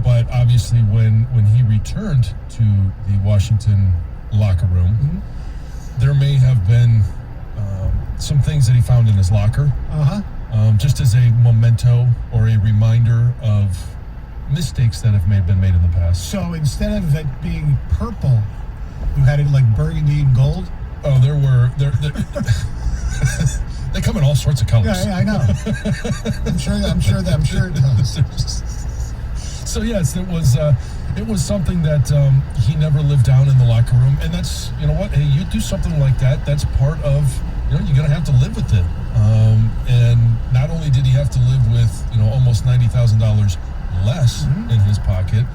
But obviously, when he returned to the Washington locker room, there may have been some things that he found in his locker, just as a memento or a reminder of mistakes that have been made in the past. So instead of it being purple, you had it like burgundy and gold? Oh, they come in all sorts of colors. Yeah, I know. I'm sure it does. So yes, it was something that he never lived down in the locker room, and that's, you know what? Hey, you do something like that. That's part of, you're gonna have to live with it. And not only did he have to live with, almost $90,000 less in his pocket,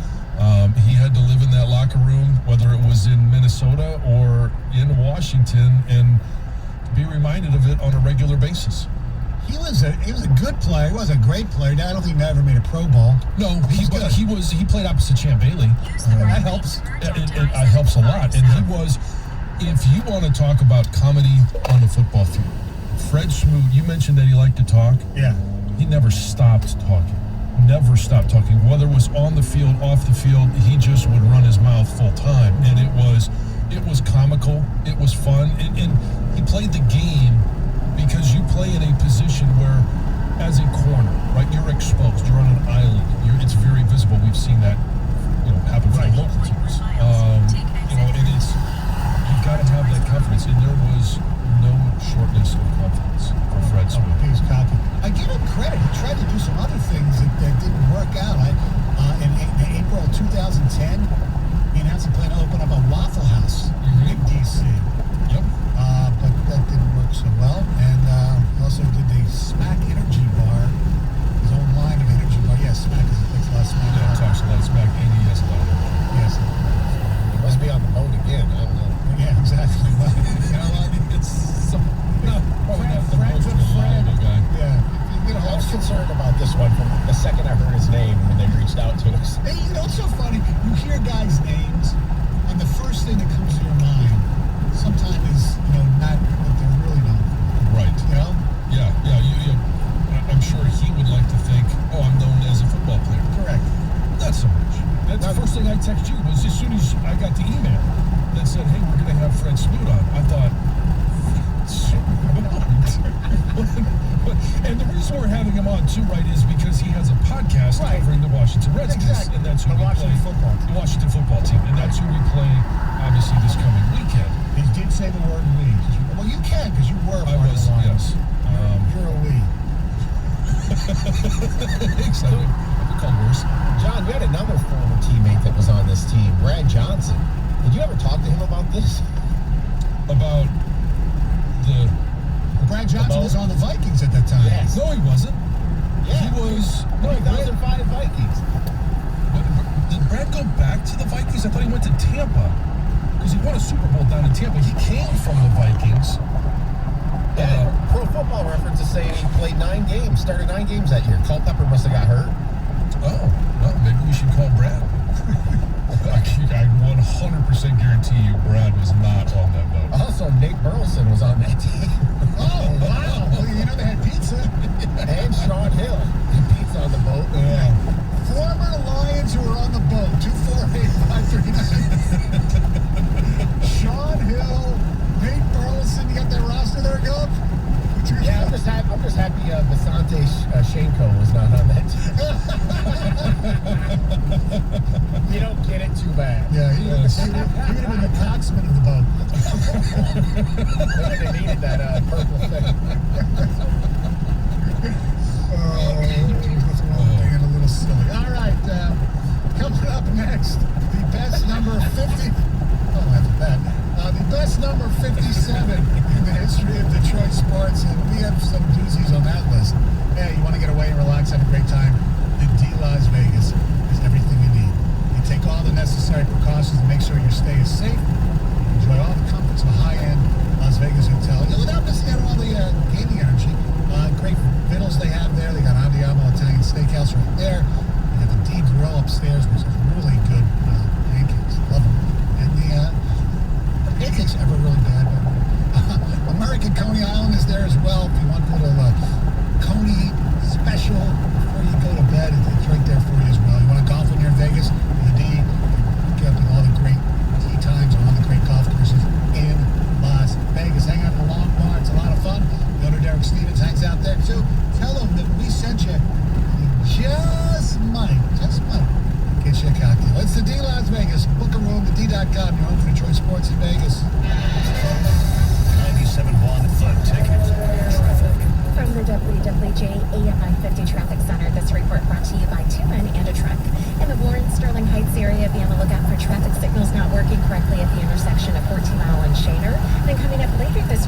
he had to live in that locker room, whether it was in Minnesota or in Washington, and be reminded of it on a regular basis. He was a good player. He was a great player. I don't think he ever made a Pro Bowl. No, he played opposite Champ Bailey. That helps. It helps a lot. And he was, if you want to talk about comedy on the football field, Fred Smoot, you mentioned that he liked to talk. Yeah. He never stopped talking. Never stopped talking. Whether it was on the field, off the field, he just would run his mouth full time. And it was comical. It was fun. And he played the game because you play in a position where, as a corner, right, you're exposed. You're on an island. It's very visible. We've seen that, happen for the local teams. And you've got to have that confidence. And there was no shortness of confidence for Fred Smoot. He was cocky. I give him credit. He tried to do some other things that didn't work out. In April 2010, he announced he planned to open up a Waffle House in D.C. Yep. But that didn't work so well. And he also did the Smack Energy Bar, his own line of energy bar. Yeah, Smack is a lot of Smack. Yeah, talks a lot of Smack, and he has a lot of energy. Yes. He must be on the boat again. I don't know. Yeah, exactly. Well, it's probably not the most reliable guy. Yeah. I was concerned about this one from the second I heard his name when they reached out to us. Hey, it's so funny. You hear guys' names, and the first thing that comes to your mind sometimes is, not what they're really known for. Right. Yeah. I'm sure he would like to think, I'm known as a football player. Correct. Not so much. That's the first thing I text you was as soon as I got the email that said, hey, we're going to have Fred Smoot on. I thought, and the reason we're having him on too, right, is because he has a podcast covering the Washington Redskins, exactly. And that's who the we play. The Washington football team, and that's who we play, obviously, this coming weekend. He did say the word "we." Well, you can because you were. I was, yes. You're a "we." Excited. We call worse. John, you had another former teammate that was on this team, Brad Johnson. Did you ever talk to him about this? About the... Brad Johnson was on the Vikings at that time. Yes. No, he wasn't. Yeah. He was... No, 2005 Vikings. Did Brad go back to the Vikings? I thought he went to Tampa. Because he won a Super Bowl down in Tampa. He came from the Vikings. Yeah, Pro Football Reference is saying he played 9 games, started 9 games that year. Culpepper must have got hurt. Oh, well, maybe we should call Brad. I 100% guarantee you Brad was not on that boat. Also, Nate Burleson was on that team. Oh, wow. Well, they had pizza. And Sean Hill. Pizza on the boat. Yeah. Former Lions who were on the boat. 248-539. Sean Hill, Nate Burleson. You got that roster there, Gulp? Yeah, I'm just happy Basante Shenko was not on that team. You don't get it too bad. Yeah, he would have been the coxman of the boat. They needed that purple thing. That's being a little silly. All right, coming up next, the best number 50. Oh, after that. The best number 57 in the history of Detroit sports, and we have some doozies on that list. Hey, you want to get away and relax, have a great time? The D Las Vegas is everything you need. You take all the necessary precautions to make sure your stay is safe. Enjoy all the comforts of a high-end Las Vegas hotel without missing out on all the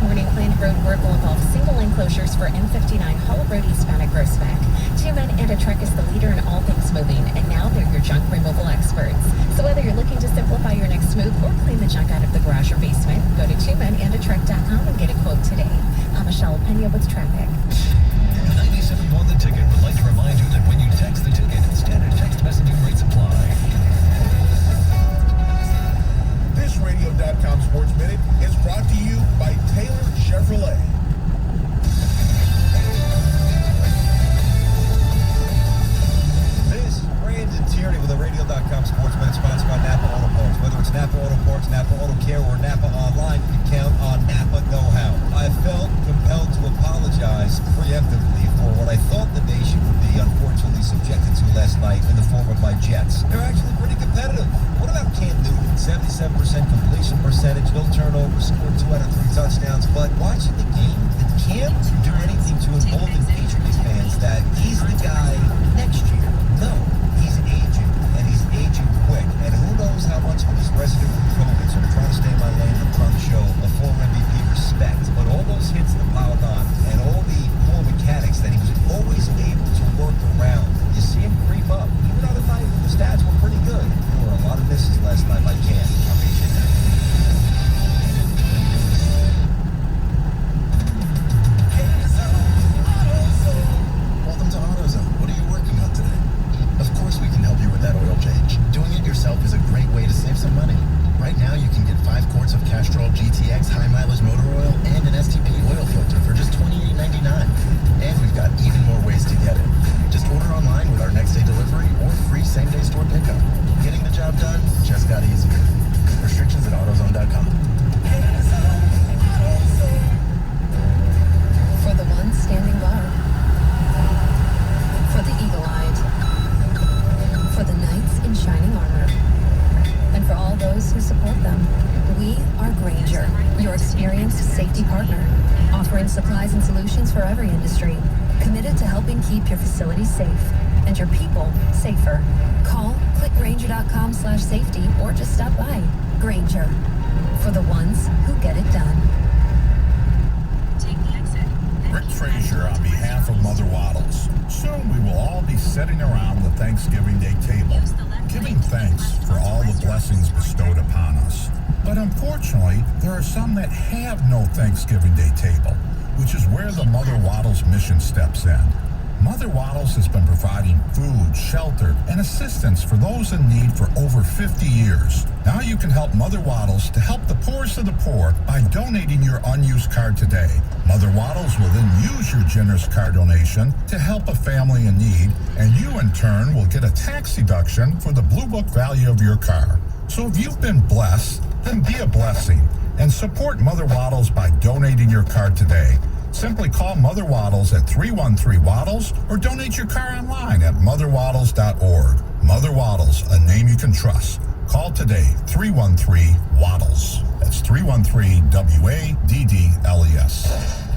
morning planned road work will involve single lane closures for M59 Hollow Road eastbound at Grossbeck. 2 men and a truck is the leader in all things moving, and now they're your junk removal experts. So whether you're looking to simplify your next move or clean the junk out of the garage or basement, go to 2menandatruck.com and get a quote today. I'm Michelle Pena with traffic. 97.1 The Ticket would like to remind you that when you text the ticket, standard text messaging rates apply. This Radio.com Sports Minute is brought to you by Taylor Chevrolet. This is Brandon Tierney with the Radio.com Sports Minute, sponsored by Napa Auto Parts. Whether it's Napa Auto Parts, Napa Auto Care, or Napa Online, you can count on Napa know-how. I felt compelled to apologize preemptively for what I thought the nation would be unfortunately subjected to last night in the form of my Jets. They're actually pretty competitive. What about Cam Newton? 77% completion percentage, no turnovers, scored 2 out of 3 touchdowns. But watching the game, did Cam do anything to embolden Patriots fans that he's the guy next year? No, he's aging, and he's aging quick. And who knows how much of his residue with COVID. So I'm trying to stay in my lane and trying to show a former MVP respect. But all those hits that piled on, and all the poor mechanics that he was always able to work around, you see him creep up. Even on a night when the stats were pretty good. There were a lot of misses last night by Cam. Welcome to AutoZone. What are you working on today? Of course we can help you with that oil change. Doing it yourself is a great way to save some money. Right now you can get 5 quarts of Castrol GTX high mileage motor oil and an STP oil filter for just $28.99. And we've got even more ways to get it. Just order online with our next day delivery or free same day store pickup. Getting the job done just got easier. Restrictions at AutoZone.com. For the ones standing guard, for the eagle-eyed, for the knights in shining armor, and for all those who support them. We are Grainger, your experienced safety partner, offering supplies and solutions for every industry, committed to helping keep your facilities safe and your people safer. Call clickgrainger.com/safety or just stop by. Grainger, for the ones who get it done. Rick Frazier on behalf of Mother Waddles. Soon we will all be sitting around the Thanksgiving Day table, giving thanks for all the blessings bestowed upon us. But unfortunately, there are some that have no Thanksgiving Day table, which is where the Mother Waddles mission steps in. Mother Waddles has been providing food, shelter, and assistance for those in need for over 50 years. Now you can help Mother Waddles to help the poorest of the poor by donating your unused card today. Mother Waddles will then use your generous card donation to help a family in need, and you in turn will get a tax deduction for the Blue Book value of your car. So if you've been blessed, then be a blessing and support Mother Waddles by donating your card today. Simply call Mother Waddles at 313-WADDLES or donate your car online at motherwaddles.org. Mother Waddles, a name you can trust. Call today, 313-WADDLES. That's 313-WADDLES.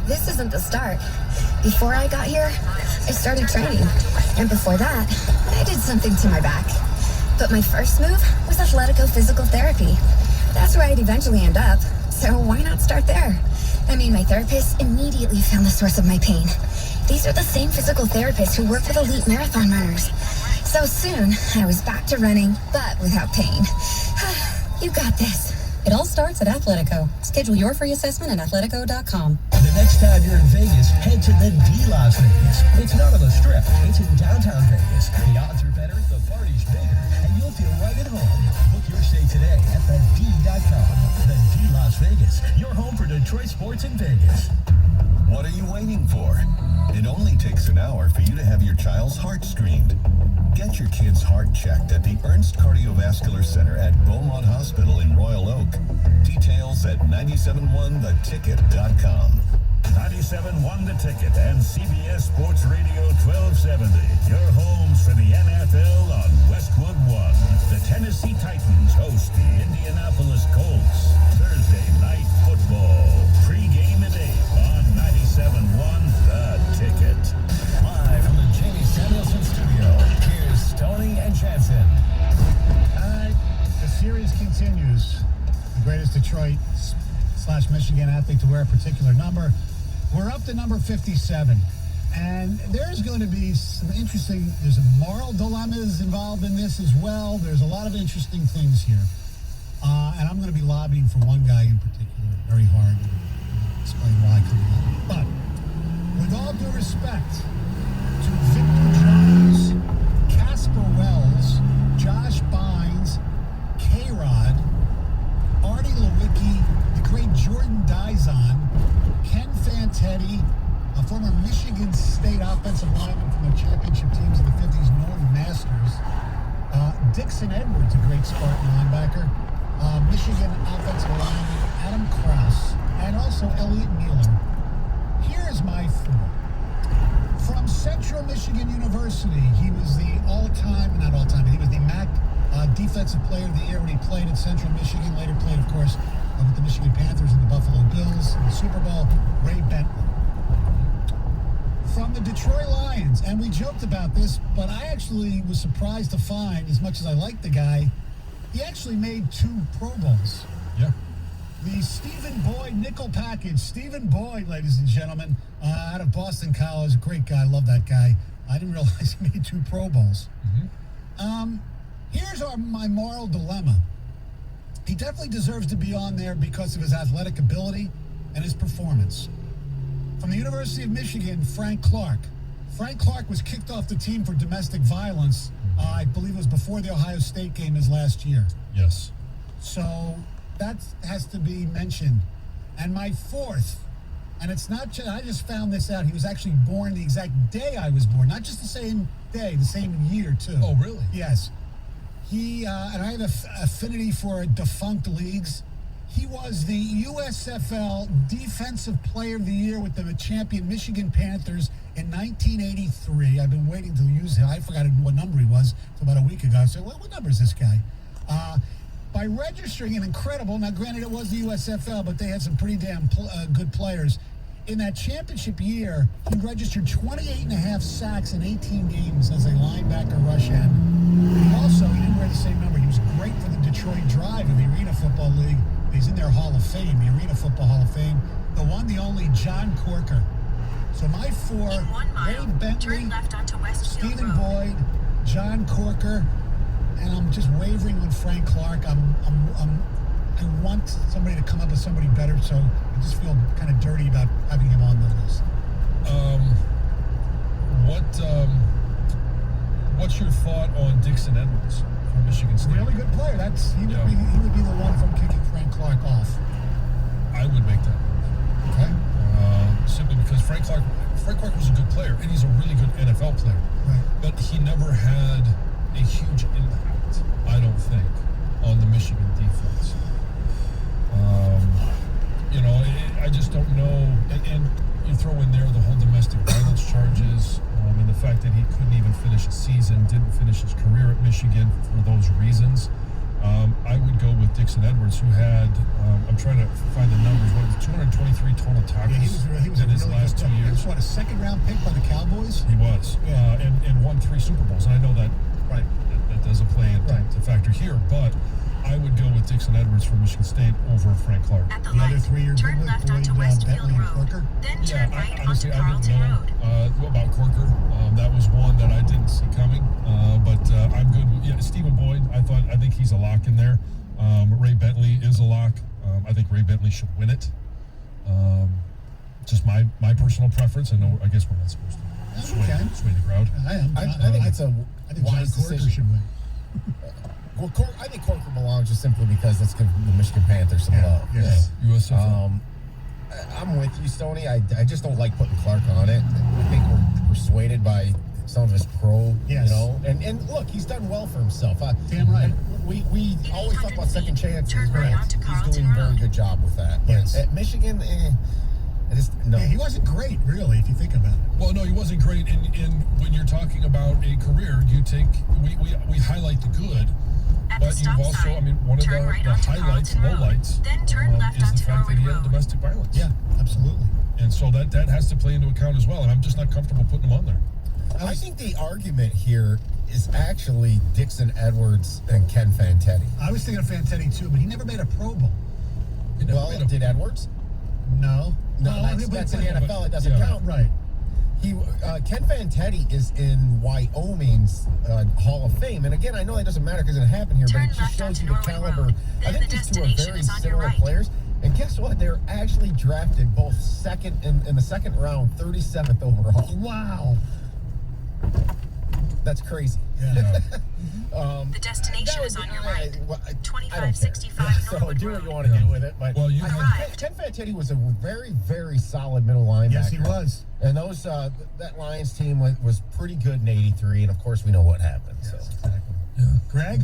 This isn't the start. Before I got here, I started training. And before that, I did something to my back. But my first move was Athletico Physical Therapy. That's where I'd eventually end up. So why not start there? I mean, my therapist immediately found the source of my pain. These are the same physical therapists who work with elite marathon runners. So soon, I was back to running, but without pain. You got this. It all starts at Athletico. Schedule your free assessment at athletico.com. The next time you're in Vegas, head to the D Las Vegas. It's not on the Strip. It's in downtown Vegas. The odds are better, the party's bigger, and you'll feel right at home. Book your stay today at thed.com. The D Las Vegas, your home for Detroit sports in Vegas. What are you waiting for? It only takes an hour for you to have your child's heart screened. Get your kid's heart checked at the Ernst Cardiovascular Center at Beaumont Hospital in Royal Oak. Details at 971theticket.com. 97.1 The Ticket and CBS Sports Radio 1270. Your homes for the NFL on Westwood One. The Tennessee Titans host the Indianapolis Colts. Thursday night football. Pre-game at 8 on 97.1 The Ticket. Live from the Jamie Samuelson studio, here's Tony and Jansen. The series continues. The greatest Detroit /Michigan athlete to wear a particular number. We're up to number 57. And there's going to be some interesting, there's moral dilemmas involved in this as well. There's a lot of interesting things here. And I'm going to be lobbying for one guy in particular very hard. I'll explain why coming up. But with all due respect to Victor Jones, Casper Wells, Josh Bynes, K-Rod, Artie Lewicki, the great Jordan Dizon, Ken Fantetti, a former Michigan State offensive lineman from the championship teams in the 50s, Norm Masters, Dixon Edwards, a great Spartan linebacker, Michigan offensive lineman Adam Krause, and also Elliot Mueller. Here's my four. From Central Michigan University, he was the he was the MAC Defensive Player of the Year when he played at Central Michigan, later played, of course, with the Michigan Panthers and the Buffalo Bills in the Super Bowl, Ray Bentley. From the Detroit Lions, and we joked about this, but I actually was surprised to find, as much as I like the guy, he actually made 2 Pro Bowls. Yeah. The Stephen Boyd nickel package. Stephen Boyd, ladies and gentlemen, out of Boston College. Great guy. Love that guy. I didn't realize he made 2 Pro Bowls. Here's my moral dilemma. He definitely deserves to be on there because of his athletic ability and his performance. From the University of Michigan, Frank Clark. Frank Clark was kicked off the team for domestic violence. I believe it was before the Ohio State game his last year. Yes. So that has to be mentioned. And my fourth, and it's not just, I just found this out. He was actually born the exact day I was born. Not just the same day, the same year, too. Oh, really? Yes. He, and I have an affinity for defunct leagues. He was the USFL Defensive Player of the Year with the champion Michigan Panthers in 1983. I've been waiting to use him. I forgot what number he was until about a week ago. I said, what number is this guy? By registering an incredible, now granted it was the USFL, but they had some pretty damn good players. In that championship year, he registered 28.5 sacks in 18 games as a linebacker rush end. He didn't wear the same number. He was great for the Detroit Drive in the Arena Football League. He's in their Hall of Fame, the Arena Football Hall of Fame. The one, the only, John Corker. So my four, Ray Bentley, Stephen Boyd, John Corker, and I'm just wavering on Frank Clark. I want somebody to come up with somebody better, so I just feel kind of dirty about having him on the list. What's your thought on Dixon Edwards from Michigan State? Really good player. He would be the one from kicking Frank Clark off. I would make that. Okay. Simply because Frank Clark was a good player, and he's a really good NFL player. Right. But he never had a huge impact, I don't think, on the Michigan defense. I just don't know. And you throw in there the whole domestic violence charges, and the fact that he couldn't even finish a season, didn't finish his career at Michigan for those reasons. I would go with Dixon Edwards, who had, I'm trying to find the numbers, 223 total tackles he was in his really last 2 He years. was, a second-round pick by the Cowboys? He was, and won 3 Super Bowls. And I know that that doesn't play into factor here, but I would go with Dixon Edwards from Michigan State over Frank Clark. The other 3-year turn left onto Westfield Bentley and Road, Corker? then turn right honestly, onto Carlton I Road. didn't know about Corker. That was one that I didn't see coming, but I'm good. Stephen Boyd, I think he's a lock in there. Ray Bentley is a lock. I think Ray Bentley should win it. Just my personal preference. I guess we're not supposed to sway the crowd. I am. I think it's a I think wise John Corker decision. should win. Well, I think Corker belongs just simply because let's give the Michigan Panthers some love. Yes. USFL. I'm with you, Stoney. I just don't like putting Clark on it. I think we're persuaded by some of his pro, Yes. and look, he's done well for himself. Damn right. We always talk about second chances. Turn right onto He's Carlton doing a very Road. good job with that. Yes. But at Michigan, no. Yeah, he wasn't great, really, if you think about it. Well, no, he wasn't great. And when you're talking about a career, we highlight the good. At the But you've stop also, sign, one of turn the right onto highlights, Carlton Road, lowlights, then turn left is the onto fact that he Norwood had Road. domestic violence. Yeah, absolutely. And so that has to play into account as well. And I'm just not comfortable putting him on there. I think the argument here is actually Dixon Edwards and Ken Fantetti. I was thinking of Fantetti, too, but he never made a Pro Bowl. Well, did Edwards? No. That's in the NFL. It doesn't count. Right. Ken Fantetti is in Wyoming's Hall of Fame, and again, I know that doesn't matter because it happened here, but it just shows you the caliber. I think these two are very similar players. And guess what? They're actually drafted both in the second round, 37th overall. Wow. That's crazy. Yeah. The destination is on your right. 2565 So do what you want to do with it. But Ken Fantetti was a very, very solid middle linebacker. Yes, he was. And that Lions team was pretty good in '83, and of course we know what happened. Yes, so. exactly. Yeah. Greg?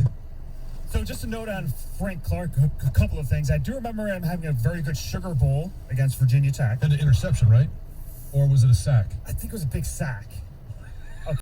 So just a note on Frank Clark, a couple of things. I do remember him having a very good Sugar Bowl against Virginia Tech. Had an interception, right? Or was it a sack? I think it was a big sack.